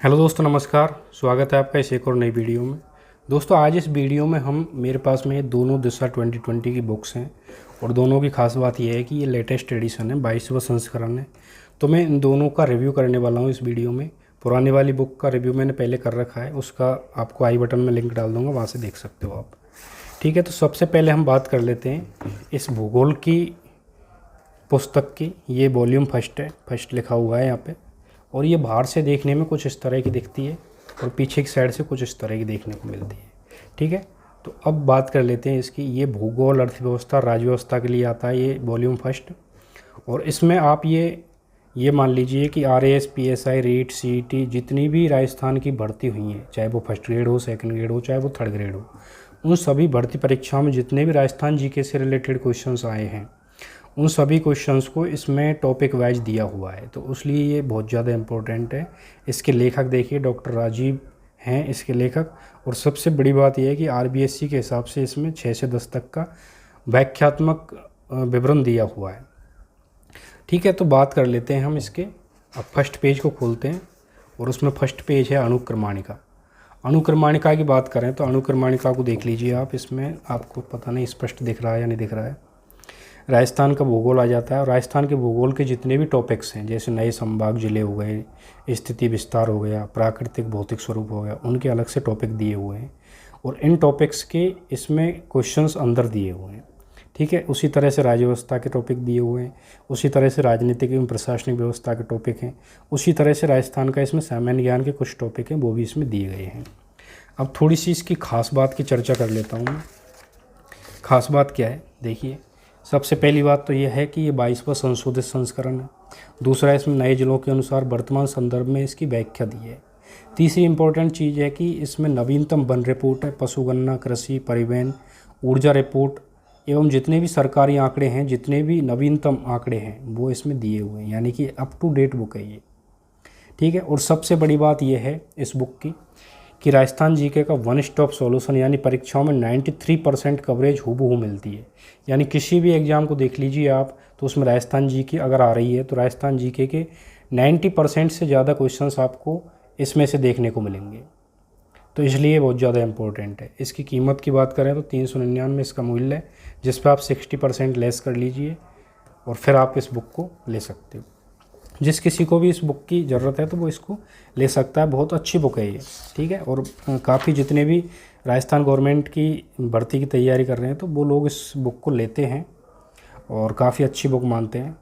Hello दोस्तों, नमस्कार। स्वागत है आपका इस एक और नई वीडियो में। दोस्तों, आज इस वीडियो में मेरे पास में दोनों दिशा 2020 की बुक्स हैं और दोनों की खास बात यह है कि ये लेटेस्ट एडिशन है, 22वां संस्करण है। तो मैं इन दोनों का रिव्यू करने वाला हूँ इस वीडियो में। पुरानी वाली बुक का रिव्यू मैंने पहले कर रखा है, उसका आपको आई बटन में लिंक डाल दूँगा, वहाँ से देख सकते हो आप। ठीक है, तो सबसे पहले हम बात कर लेते हैं इस भूगोल की पुस्तक की। ये वॉल्यूम फर्स्ट है, फर्स्ट लिखा हुआ है यहाँ पे। और ये बाहर से देखने में कुछ इस तरह की दिखती है और पीछे की साइड से कुछ इस तरह की देखने को मिलती है। ठीक है, तो अब बात कर लेते हैं इसकी। ये भूगोल, अर्थव्यवस्था, राज्य व्यवस्था के लिए आता है ये वॉल्यूम फर्स्ट। और इसमें आप ये मान लीजिए कि RAS, PSI, रीट, CET जितनी भी राजस्थान की भर्ती हुई हैं, चाहे वो फर्स्ट ग्रेड हो, सेकंड ग्रेड हो, चाहे वो थर्ड ग्रेड हो, उन सभी भर्ती परीक्षाओं में जितने भी राजस्थान GK से रिलेटेड क्वेश्चंस आए हैं, उन सभी क्वेश्चंस को इसमें टॉपिक वाइज दिया हुआ है। तो इसलिए ये बहुत ज़्यादा इम्पोर्टेंट है। इसके लेखक देखिए, डॉक्टर राजीव हैं इसके लेखक। और सबसे बड़ी बात यह है कि RBSC के हिसाब से इसमें 6 से 10 तक का व्याख्यात्मक विवरण दिया हुआ है। ठीक है, तो बात कर लेते हैं हम इसके। अब फर्स्ट पेज को खोलते हैं और उसमें फर्स्ट पेज है अनुक्रमाणिका। अनुक्रमाणिका की बात करें तो अनुक्रमाणिका को देख लीजिए आप। इसमें आपको पता नहीं स्पष्ट दिख रहा है या नहीं दिख रहा है। राजस्थान का भूगोल आ जाता है और राजस्थान के भूगोल के जितने भी टॉपिक्स हैं, जैसे नए संभाग जिले हो गए, स्थिति विस्तार हो गया, प्राकृतिक भौतिक स्वरूप हो गया, उनके अलग से टॉपिक दिए हुए हैं और इन टॉपिक्स के इसमें क्वेश्चंस अंदर दिए हुए हैं। ठीक है, उसी तरह से राज्य व्यवस्था के टॉपिक दिए हुए हैं, उसी तरह से राजनीतिक एवं प्रशासनिक व्यवस्था के टॉपिक हैं, उसी तरह से राजस्थान का इसमें सामान्य ज्ञान के कुछ टॉपिक हैं, वो भी इसमें दिए गए हैं। अब थोड़ी सी इसकी खास बात की चर्चा कर लेता हूँ मैं। खास बात क्या है, देखिए। सबसे पहली बात तो यह है कि ये 22वां संशोधित संस्करण है। दूसरा, इसमें नए जिलों के अनुसार वर्तमान संदर्भ में इसकी व्याख्या दी है। तीसरी इंपॉर्टेंट चीज़ है कि इसमें नवीनतम वन रिपोर्ट है, पशुगणना, कृषि, परिवहन, ऊर्जा रिपोर्ट एवं जितने भी सरकारी आंकड़े हैं, जितने भी नवीनतम आंकड़े हैं, वो इसमें दिए हुए हैं, यानी कि अप टू डेट बुक है ये। ठीक है, और सबसे बड़ी बात यह है इस बुक की कि राजस्थान GK का वन स्टॉप सॉल्यूशन, यानी परीक्षाओं में 93% कवरेज हूबहू मिलती है। यानी किसी भी एग्ज़ाम को देख लीजिए आप, तो उसमें राजस्थान GK अगर आ रही है तो राजस्थान GK के 90% से ज़्यादा क्वेश्चंस आपको इसमें से देखने को मिलेंगे। तो इसलिए बहुत ज़्यादा इंपॉर्टेंट है। इसकी कीमत की बात करें तो 399 इसका मूल्य है, जिस पर आप 60% लेस कर लीजिए और फिर आप इस बुक को ले सकते हो। जिस किसी को भी इस बुक की ज़रूरत है तो वो इसको ले सकता है। बहुत अच्छी बुक है ये। ठीक है, और काफ़ी जितने भी राजस्थान गवर्नमेंट की भर्ती की तैयारी कर रहे हैं तो वो लोग इस बुक को लेते हैं और काफ़ी अच्छी बुक मानते हैं।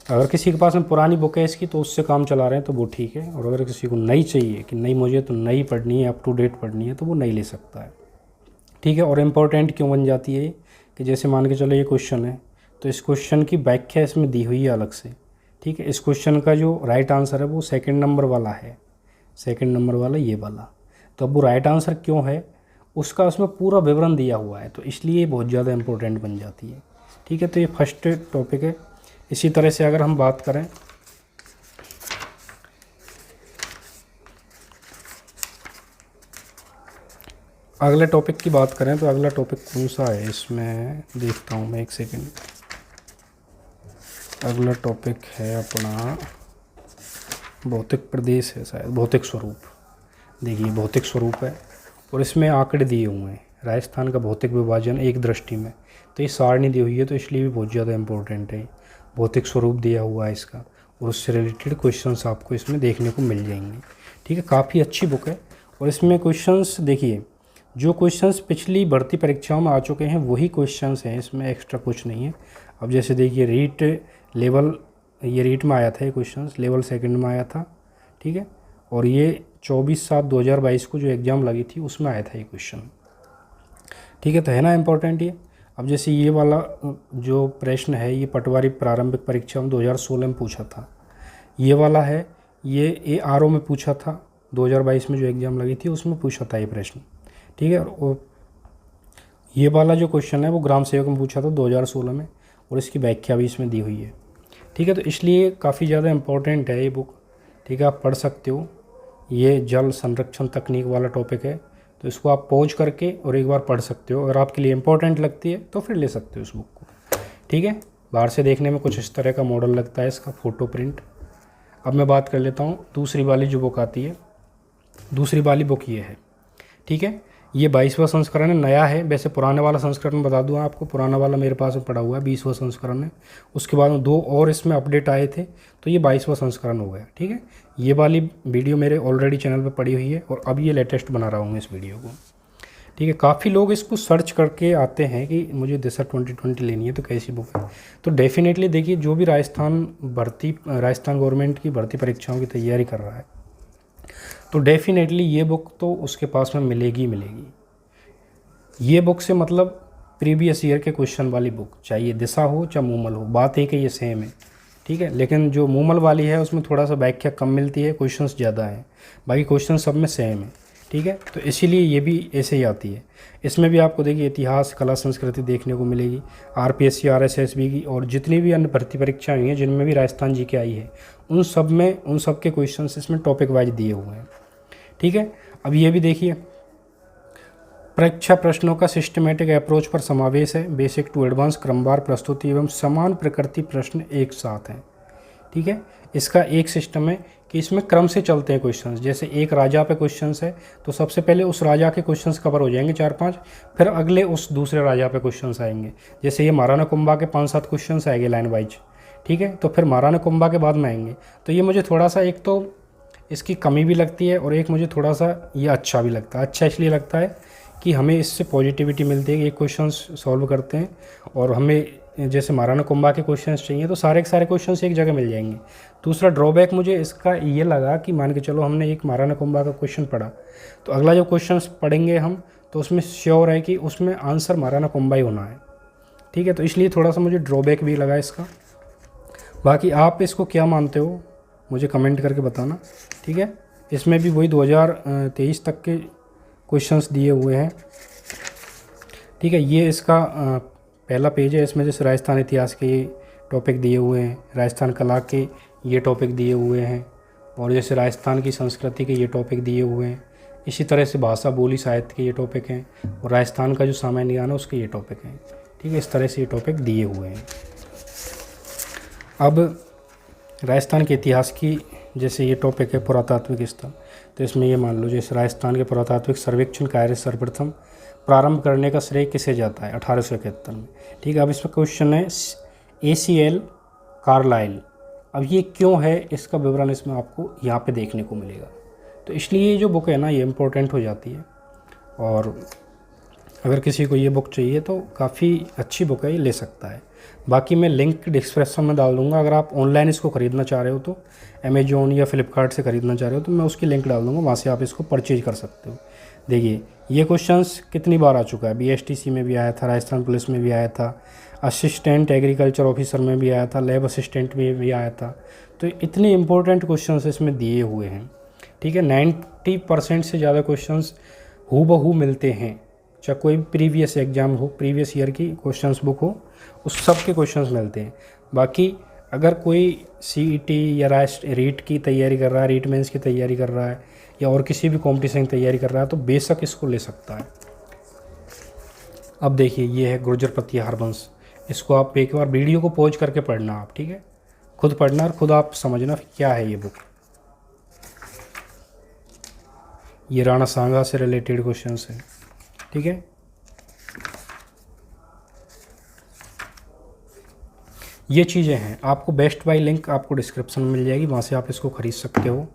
अगर किसी के पास में पुरानी बुक है इसकी तो उससे काम चला रहे हैं तो वो ठीक है, और अगर किसी को नई चाहिए कि नहीं मुझे तो नई पढ़नी है, अप टू डेट पढ़नी है, तो वो नहीं ले सकता है। ठीक है, और इम्पोर्टेंट क्यों बन जाती है कि जैसे मान के चलो ये क्वेश्चन है तो इस क्वेश्चन की व्याख्या इसमें दी हुई है अलग से। ठीक है, इस क्वेश्चन का जो राइट आंसर है वो सेकंड नंबर वाला है, सेकंड नंबर वाला ये वाला। तो अब वो राइट आंसर क्यों है उसका उसमें पूरा विवरण दिया हुआ है, तो इसलिए ये बहुत ज़्यादा इम्पोर्टेंट बन जाती है। ठीक है, तो ये फर्स्ट टॉपिक है। इसी तरह से अगर हम बात करें अगले टॉपिक की बात करें तो अगला टॉपिक कौन सा है इसमें, देखता हूँ मैं, एक सेकेंड। अगला टॉपिक है अपना भौतिक प्रदेश है, शायद भौतिक स्वरूप। देखिए, भौतिक स्वरूप है और इसमें आंकड़े दिए हुए हैं, राजस्थान का भौतिक विभाजन एक दृष्टि में। तो ये सारणी दी हुई है, तो इसलिए भी बहुत ज़्यादा इंपॉर्टेंट है। भौतिक स्वरूप दिया हुआ है इसका और उससे रिलेटेड क्वेश्चंस आपको इसमें देखने को मिल जाएंगे। ठीक है, काफ़ी अच्छी बुक है। और इसमें क्वेश्चंस देखिए, जो क्वेश्चंस पिछली भर्ती परीक्षाओं में आ चुके हैं वही क्वेश्चंस हैं, इसमें एक्स्ट्रा कुछ नहीं है। अब जैसे देखिए, रीट लेवल, ये रीट में आया था ये क्वेश्चंस, लेवल सेकंड में आया था। ठीक है, और ये 24/7/2022 को जो एग्ज़ाम लगी थी उसमें आया था ये क्वेश्चन। ठीक है, तो है ना इम्पोर्टेंट ये। अब जैसे ये वाला जो प्रश्न है ये पटवारी प्रारंभिक परीक्षा में 2016 में पूछा था। ये वाला है, ये ARO में पूछा था 2022 में जो एग्ज़ाम लगी थी उसमें पूछा था ये प्रश्न। ठीक है, और ये वाला जो क्वेश्चन है वो ग्राम सेवक में पूछा था 2016 में, और इसकी व्याख्या भी इसमें दी हुई है। ठीक है, तो इसलिए काफ़ी ज़्यादा इम्पोर्टेंट है ये बुक। ठीक है, आप पढ़ सकते हो। ये जल संरक्षण तकनीक वाला टॉपिक है, तो इसको आप पॉज करके और एक बार पढ़ सकते हो। अगर आपके लिए इम्पोर्टेंट लगती है तो फिर ले सकते हो इस बुक को। ठीक है, बाहर से देखने में कुछ इस तरह का मॉडल लगता है इसका, फ़ोटो प्रिंट। अब मैं बात कर लेता हूँ दूसरी वाली जो बुक आती है। दूसरी वाली बुक ये है, ठीक है। ये 22वां संस्करण है, नया है। वैसे पुराने वाला संस्करण बता दूँ आपको, पुराना वाला मेरे पास में पड़ा हुआ है, 20वां संस्करण है। उसके बाद में 2 और इसमें अपडेट आए थे, तो ये 22वां संस्करण हो गया, ठीक है। ये वाली वीडियो मेरे ऑलरेडी चैनल पे पड़ी हुई है और अब ये लेटेस्ट बना रहा हूँ इस वीडियो को, ठीक है। काफ़ी लोग इसको सर्च करके आते हैं कि मुझे दिशा 2020 लेनी है, तो कैसी बुक है। तो डेफिनेटली देखिए, जो भी राजस्थान गवर्नमेंट की भर्ती परीक्षाओं की तैयारी कर रहा है, तो डेफिनेटली ये बुक तो उसके पास में मिलेगी। ये बुक से मतलब प्रीवियस ईयर के क्वेश्चन वाली बुक, चाहे दिशा हो चाहे मूमल हो, बात एक है, ये सेम है, ठीक है। लेकिन जो मूमल वाली है उसमें थोड़ा सा व्याख्या कम मिलती है, क्वेश्चंस ज़्यादा हैं, बाकी क्वेश्चन सब में सेम है, ठीक है। तो इसीलिए ये भी ऐसे ही आती है। इसमें भी आपको देखिए इतिहास, कला, संस्कृति देखने को मिलेगी। RPSC RSSB की और जितनी भी अन्य भर्ती परीक्षाएँ हुई हैं जिनमें भी राजस्थान GK आई है, उन सब के क्वेश्चन इसमें टॉपिक वाइज दिए हुए हैं, ठीक है। अब ये भी देखिए, परीक्षा प्रश्नों का सिस्टमेटिक अप्रोच पर समावेश है। बेसिक टू एडवांस, क्रमवार प्रस्तुति एवं समान प्रकृति प्रश्न एक साथ हैं, ठीक है। इसका एक सिस्टम है कि इसमें क्रम से चलते हैं क्वेश्चंस। जैसे एक राजा पे क्वेश्चंस है तो सबसे पहले उस राजा के क्वेश्चंस कवर हो जाएंगे 4-5, फिर अगले उस दूसरे राजा पे क्वेश्चंस आएंगे। जैसे ये महाराणा कुंभा के 5-7 क्वेश्चंस आएंगे लाइन वाइज, ठीक है। तो फिर महाराणा कुंभा के बाद में आएंगे। तो ये मुझे थोड़ा सा, एक तो इसकी कमी भी लगती है और एक मुझे थोड़ा सा ये अच्छा भी लगता है। अच्छा इसलिए लगता है कि हमें इससे पॉजिटिविटी मिलती है कि एक क्वेश्चन सॉल्व करते हैं और हमें जैसे महाराणा कुंभा के क्वेश्चंस चाहिए तो सारे के सारे क्वेश्चंस एक जगह मिल जाएंगे। दूसरा ड्रॉबैक मुझे इसका ये लगा कि मान के चलो हमने एक महाराणा कुंभा का क्वेश्चन पढ़ा, तो अगला जो क्वेश्चंस पढ़ेंगे हम, तो उसमें श्योर है कि उसमें आंसर महाराणा कुंभा ही होना है, ठीक है। तो इसलिए थोड़ा सा मुझे ड्रॉबैक भी लगा इसका। बाकी आप इसको क्या मानते हो मुझे कमेंट करके बताना, ठीक है। इसमें भी वही 2023 तक के क्वेश्चंस दिए हुए हैं, ठीक है। ये इसका पहला पेज है। इसमें जैसे राजस्थान इतिहास के ये टॉपिक दिए हुए हैं, राजस्थान कला के ये टॉपिक दिए हुए हैं, और जैसे राजस्थान की संस्कृति के ये टॉपिक दिए हुए हैं। इसी तरह से भाषा, बोली, साहित्य के ये टॉपिक हैं, और राजस्थान का जो सामान्य ज्ञान है उसके ये टॉपिक हैं, ठीक है। इस तरह से ये टॉपिक दिए हुए हैं। अब राजस्थान के इतिहास की जैसे ये टॉपिक है पुरातात्विक स्थल, तो इसमें ये मान लो जैसे राजस्थान के पुरातात्विक सर्वेक्षण कार्य सर्वप्रथम प्रारंभ करने का श्रेय किसे जाता है 1871 में, ठीक है। अब इसमें क्वेश्चन है ACL कार्लाइल। अब ये क्यों है, इसका विवरण इसमें आपको यहाँ पे देखने को मिलेगा। तो इसलिए ये जो बुक है ना, ये इम्पोर्टेंट हो जाती है, और अगर किसी को ये बुक चाहिए तो काफ़ी अच्छी बुक है, ये ले सकता है। बाकी मैं लिंक डिस्क्रिप्शन में डाल दूंगा। अगर आप ऑनलाइन इसको ख़रीदना चाह रहे हो तो अमेजोन या फ्लिपकार्ट से ख़रीदना चाह रहे हो तो मैं उसकी लिंक डाल दूंगा, वहाँ से आप इसको परचेज कर सकते हो। देखिए ये क्वेश्चंस कितनी बार आ चुका है, BSTC में भी आया था, राजस्थान पुलिस में भी आया था, असिस्टेंट एग्रीकल्चर ऑफिसर में भी आया था, लैब असिस्टेंट में भी आया था। तो इतने इंपॉर्टेंट क्वेश्चंस इसमें दिए हुए हैं, ठीक है। 90% से ज़्यादा क्वेश्चंस हूबहू मिलते हैं, चाहे कोई प्रीवियस एग्ज़ाम हो, प्रीवियस ईयर की क्वेश्चंस बुक हो, उस सब के क्वेश्चंस मिलते हैं। बाकी अगर कोई CET या रीट की तैयारी कर रहा है, रीट मेंस की तैयारी कर रहा है, या और किसी भी कॉम्पिटिशन की तैयारी कर रहा है, तो बेशक इसको ले सकता है। अब देखिए ये है गुर्जर प्रतिहार वंश। इसको आप एक बार वीडियो को पॉज करके पढ़ना आप, ठीक है, खुद पढ़ना और खुद आप समझना क्या है ये बुक। ये राणा सांगा से रिलेटेड क्वेश्चंस है, ठीक है। ये चीज़ें हैं। आपको बेस्ट बाय लिंक आपको डिस्क्रिप्शन में मिल जाएगी, वहाँ से आप इसको ख़रीद सकते हो।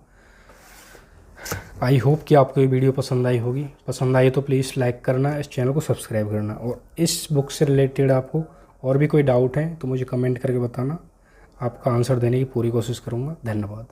आई होप कि आपको ये वीडियो पसंद आई होगी। पसंद आई तो प्लीज़ लाइक करना, इस चैनल को सब्सक्राइब करना, और इस बुक से रिलेटेड आपको और भी कोई डाउट है तो मुझे कमेंट करके बताना, आपका आंसर देने की पूरी कोशिश करूँगा। धन्यवाद।